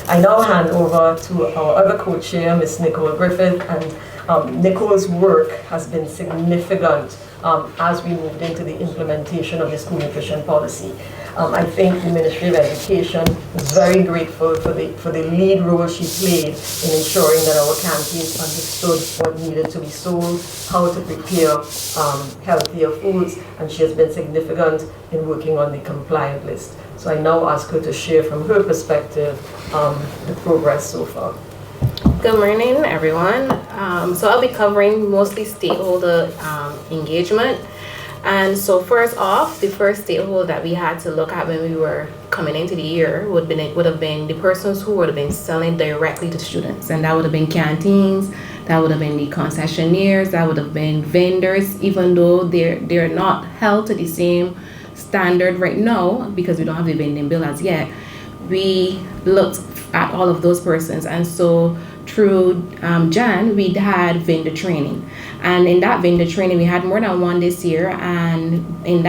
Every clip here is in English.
I now hand over to our other co-chair, Ms. Nicole Griffith, and Nicole's work has been significant as we moved into the implementation of the school nutrition policy. I think the Ministry of Education is very grateful for the lead role she played in ensuring that our canteens understood what needed to be sold, how to prepare healthier foods, and she has been significant in working on the compliant list. So I now ask her to share from her perspective the progress so far. Good morning, everyone. So I'll be covering mostly stakeholder engagement. And so first off, the first stakeholder that we had to look at when we were coming into the year would have been the persons who would have been selling directly to students. And that would have been canteens, that would have been the concessionaires, that would have been vendors, even though they're not held to the same standard right now because we don't have the vending bill as yet. We looked at all of those persons, and so through Jan, we had vendor training, and in that vendor training we had more than one this year, and in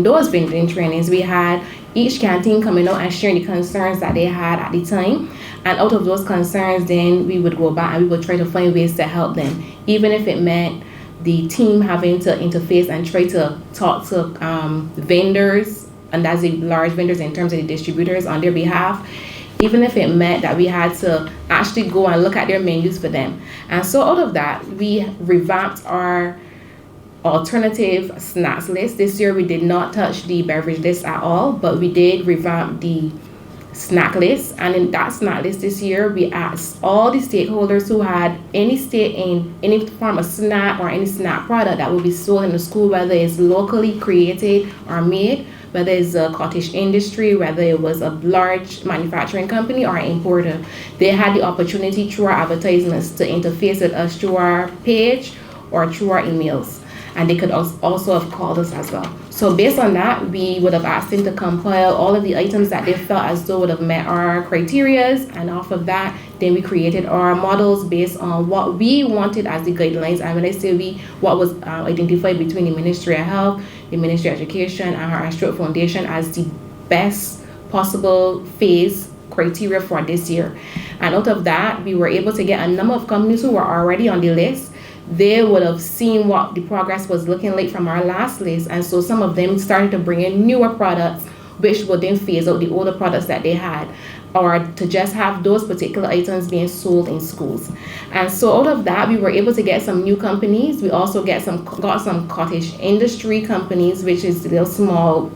those vending trainings we had each canteen coming out and sharing the concerns that they had at the time, and out of those concerns then we would go back and we would try to find ways to help them, even if it meant the team having to interface and try to talk to vendors, and that's the large vendors in terms of the distributors on their behalf, even if it meant that we had to actually go and look at their menus for them. And so out of that, we revamped our alternative snacks list. This year we did not touch the beverage list at all, but we did revamp the snack list. And in that snack list this year, we asked all the stakeholders who had any stake in any form of snack or any snack product that will be sold in the school, whether it's locally created or made, whether it's a cottage industry, whether it was a large manufacturing company or an importer. They had the opportunity through our advertisements to interface with us through our page or through our emails. And they could also have called us as well. So based on that, we would have asked them to compile all of the items that they felt as though would have met our criterias, and off of that, then we created our models based on what we wanted as the guidelines. And when I say we, what was identified between the Ministry of Health, the Ministry of Education, and Heart&Stroke Foundation as the best possible phase criteria for this year. And out of that, we were able to get a number of companies who were already on the list. They would have seen what the progress was looking like from our last list, and so some of them started to bring in newer products, which would then phase out the older products that they had, or to just have those particular items being sold in schools. And so out of that, we were able to get some new companies. We also got some cottage industry companies, which is little small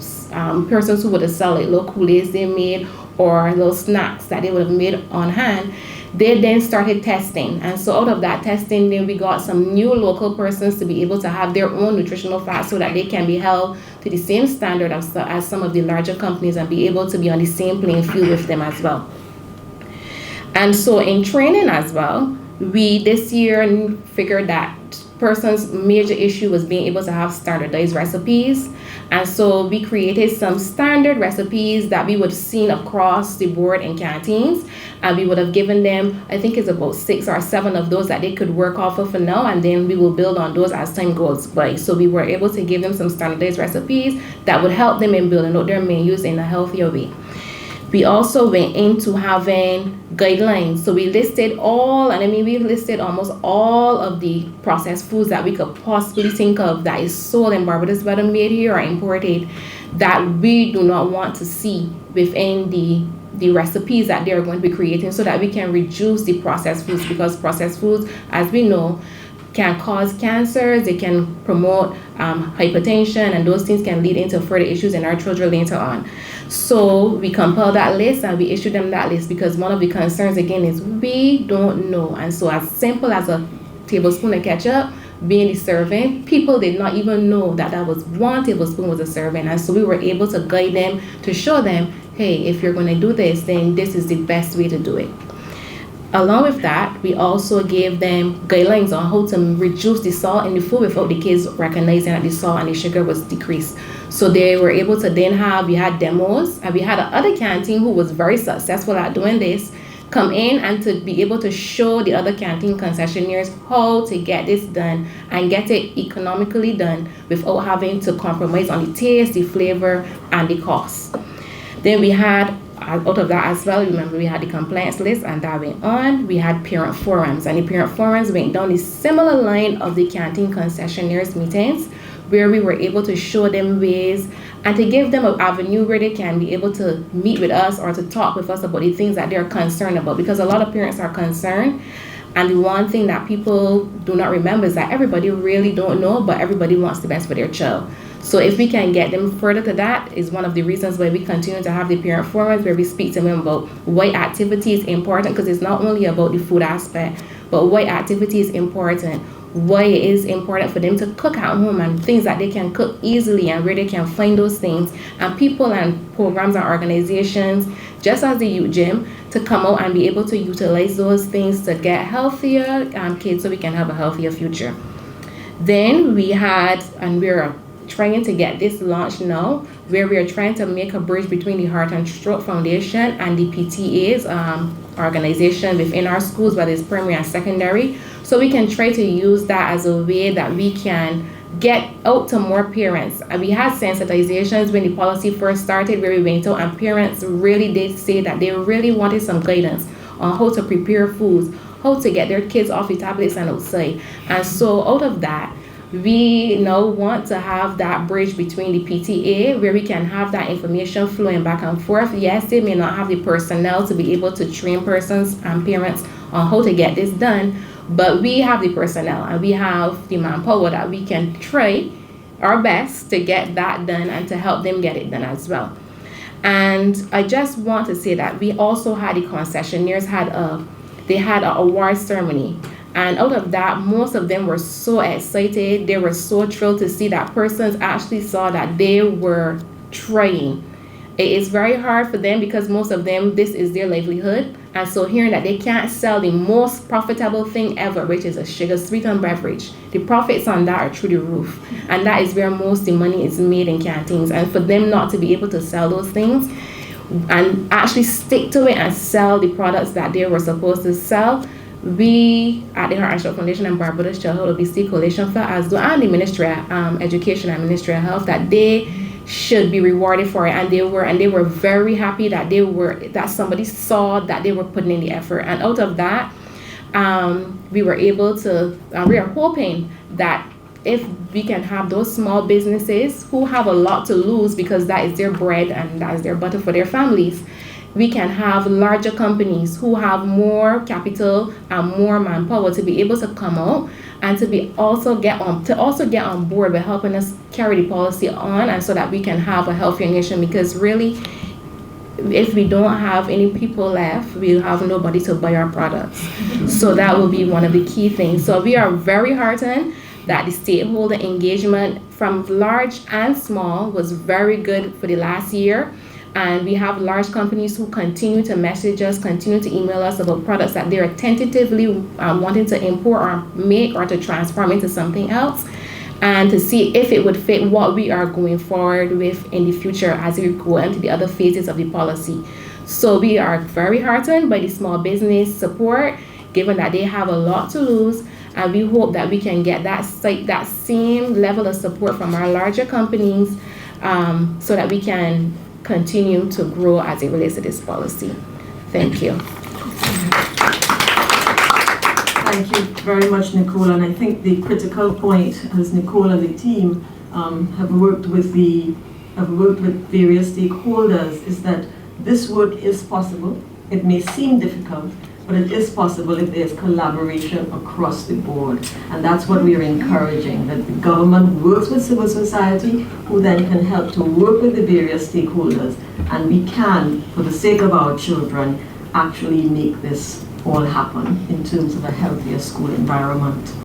persons who would have sell like little Kool-Aids they made or little snacks that they would have made on hand. They then started testing, and so out of that testing, then we got some new local persons to be able to have their own nutritional facts so that they can be held to the same standard as some of the larger companies and be able to be on the same playing field with them as well. And so in training as well, we this year figured that person's major issue was being able to have standardized recipes. And so we created some standard recipes that we would have seen across the board in canteens. And we would have given them, I think it's about 6 or 7 of those that they could work off of for now. And then we will build on those as time goes by. So we were able to give them some standardized recipes that would help them in building out their menus in a healthier way. We also went into having guidelines. So we listed we listed almost all of the processed foods that we could possibly think of that is sold in Barbados, whether made here or imported, that we do not want to see within the recipes that they are going to be creating, so that we can reduce the processed foods, because processed foods, as we know, can cause cancers, they can promote hypertension, and those things can lead into further issues in our children later on. So we compiled that list and we issued them that list, because one of the concerns again is we don't know. And so as simple as a tablespoon of ketchup being the serving, people did not even know that was 1 tablespoon was a serving. And so we were able to guide them, to show them, hey, if you're going to do this, then this is the best way to do it. Along with that, we also gave them guidelines on how to reduce the salt in the food without the kids recognizing that the salt and the sugar was decreased. So they were able to then we had demos, and we had another canteen who was very successful at doing this, come in and to be able to show the other canteen concessionaires how to get this done and get it economically done without having to compromise on the taste, the flavor, and the cost. Then we had out of that as well, remember we had the compliance list and that went on. We had parent forums, and the parent forums went down the similar line of the canteen concessionaires meetings, where we were able to show them ways and to give them an avenue where they can be able to meet with us or to talk with us about the things that they're concerned about, because a lot of parents are concerned. And the one thing that people do not remember is that everybody really don't know, but everybody wants the best for their child. So if we can get them further to that, is one of the reasons why we continue to have the parent forums, where we speak to them about what activity is important, because it's not only about the food aspect, but what activity is important, why it is important for them to cook at home, and things that they can cook easily and where they can find those things, and people and programs and organizations, just as the youth gym, to come out and be able to utilize those things to get healthier kids so we can have a healthier future. Then we had, and we're trying to get this launched now, where we are trying to make a bridge between the Heart&Stroke Foundation and the PTA's organization within our schools, whether it's primary and secondary, so we can try to use that as a way that we can get out to more parents. And we had sensitizations when the policy first started, where we went out and parents really did say that they really wanted some guidance on how to prepare foods, how to get their kids off the tablets and outside. And so out of that, we now want to have that bridge between the PTA, where we can have that information flowing back and forth. Yes, they may not have the personnel to be able to train persons and parents on how to get this done, but we have the personnel and we have the manpower that we can try our best to get that done and to help them get it done as well. And I just want to say that we also had the concessionaires had an award ceremony. And out of that, most of them were so excited. They were so thrilled to see that persons actually saw that they were trying. It is very hard for them because most of them, this is their livelihood. And so hearing that they can't sell the most profitable thing ever, which is a sugar sweetened beverage, the profits on that are through the roof. And that is where most of the money is made in canteens. And for them not to be able to sell those things and actually stick to it and sell the products that they were supposed to sell, we at the Heart&Stroke Foundation and Barbados Childhood Obesity Coalition felt as though, and the Ministry of Education and Ministry of Health, that they should be rewarded for it, and they were very happy that somebody saw that they were putting in the effort. And out of that, we were able to, we are hoping that if we can have those small businesses who have a lot to lose because that is their bread and that is their butter for their families, we can have larger companies who have more capital and more manpower to be able to come out and to also get on board with helping us carry the policy on, and so that we can have a healthier nation. Because really, if we don't have any people left, we'll have nobody to buy our products. So that will be one of the key things. So we are very heartened that the stakeholder engagement from large and small was very good for the last year. And we have large companies who continue to message us, continue to email us about products that they're tentatively wanting to import or make or to transform into something else, and to see if it would fit what we are going forward with in the future as we go into the other phases of the policy. So we are very heartened by the small business support, given that they have a lot to lose, and we hope that we can get that same level of support from our larger companies, so that we can continue to grow as it relates to this policy. Thank you. Thank you very much, Nicole. And I think the critical point, as Nicole and the team have worked with various stakeholders, is that this work is possible. It may seem difficult, but it is possible if there's collaboration across the board. And that's what we are encouraging, that the government works with civil society, who then can help to work with the various stakeholders, and we can, for the sake of our children, actually make this all happen in terms of a healthier school environment.